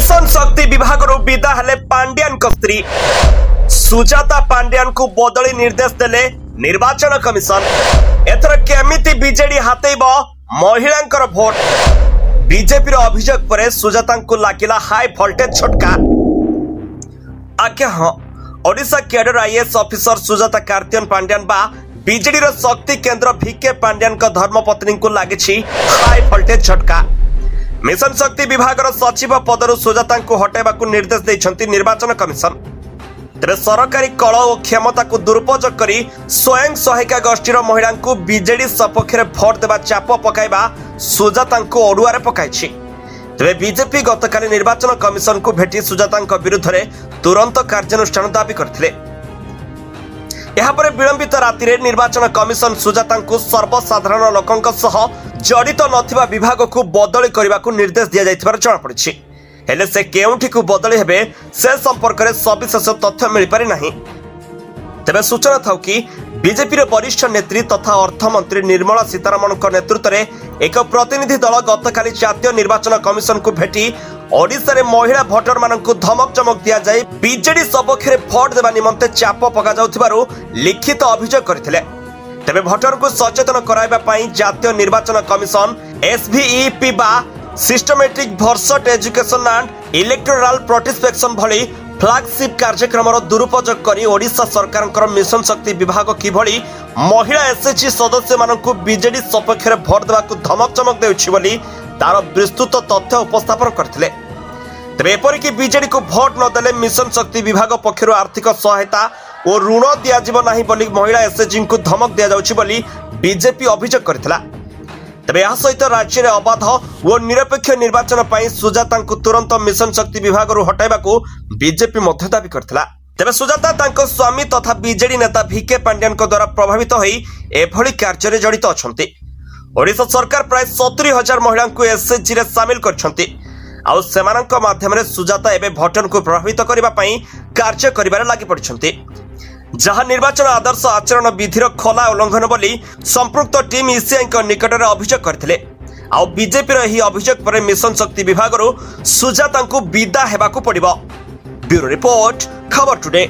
Mission शक्ति विभाग विदा हेले पांड्यान स्त्री सुजाता पांड्यान को बदली निर्देश देले निर्वाचन कमिशन। एथर केमिति बीजेडी हातेब महिलांकर भोट। बीजेपी अभियोग पर सुजाता को लागिला हाई वोल्टेज झटका। आज्ञा हाँ, Odisha cadre IAS officer Sujata Karthikeyan Pandian बा बीजेडी शक्ति केंद्र भिके पांड्यान धर्मपत्नी को लगी हाई वोल्टेज झटका। मिशन शक्ति विभाग सचिव पदरु सुजाता को हटाइबा निर्देश देइछंती निर्वाचन कमिशन। तेरे सरकारी कल और क्षमता को दुरुपयोग करी स्वयं सहायिका गोष्ठीर महिला को बीजेडी सपक्ष में भोट देवा चाप पकाइबा सुजाता को अड़ुआरे पकाइछि। तेरे बीजेपी गतकाली निर्वाचन कमिशन को भेटी सुजाता विरुद्ध में तुरंत कार्यानुष्ठान दाबी करथिले। विलंबित राति निर्वाचन कमिशन सुजाता को सर्वसाधारण लोकों सह जड़ित नथिबा विभाग को बदली करने को निर्देश दिया जाइथिबार जଣାपड़िछि। हेले से केउठी को बदली हेबे से संपर्क में सविशेष तथ्य मिल पारि नाही। तेबे सूचना था कि बीजेपी वरिष्ठ नेत्री तथा अर्थमंत्री निर्मला सीतारमण नेतृत्व में एक प्रतिनिधि दल गतकाली जातीय निर्वाचन कमिशन को भेटी ओडिशा रे महिला भोटर मानक धमक चमक दिया जाए बीजेडी सपक्ष में भोट देवा निमंते चाप पका जाउथिबारु लिखित अभियोग करथिले। तेबे भोटर को सचेतन कराइबा पई जातीय निर्वाचन कमिशन एसवीईपी बा सिस्टमेटिक वर्सट एजुकेशन एंड इलेक्टोरल पार्टिसिपेशन भली फ्लैगशिप कार्यक्रम दुरुपयोग करी ओडिशा सरकार मिशन शक्ति विभाग किभली महिला एसएचजी सदस्य मानक बीजेडी सपक्ष में भोट देवा धमक चमक देउछि बोली तार विस्तृत तथ्य उपस्थापन करथिले। तेबे एपरिक बीजेडी को भोट नदेले मिशन शक्ति विभाग पक्षर आर्थिक सहायता और ऋण दियाजिबो नाही बोली महिला एसएचजी को धमक दिया जाउछि बोली बीजेपी अभियोग करथिला। तेबे यह सहित राज्य में अबाध और निरपेक्ष निर्वाचन पर सुजाता को तुरंत मिशन शक्ति विभाग हटाइबा बीजेपी मध्य दाबी करथिला। तेबे सुजाता तांको स्वामी तथा बीजेडी नेता भिके पांड्यान द्वारा प्रभावित होई एभली कार्य जड़ित अछंती। ओडिशा सरकार प्राय 70,000 महिला को एसएचजी रे शामिल करछंती। आउ सेमानक माध्यम रे सुजाता एबे भोटर को प्रभावित करबा पई कार्य करिबार लागि पड़छंती, जहां निर्वाचन आदर्श आचरण विधिर खोला उल्लंघन बोली संपृक्त टीम ईसीआई निकट में अभियोग करथिले। आउ बीजेपी रही अभियोग पर मिशन शक्ति विभाग सुजाता को विदा हेबाकू पड़िबो। ब्यूरो रिपोर्ट, खबर टुडे।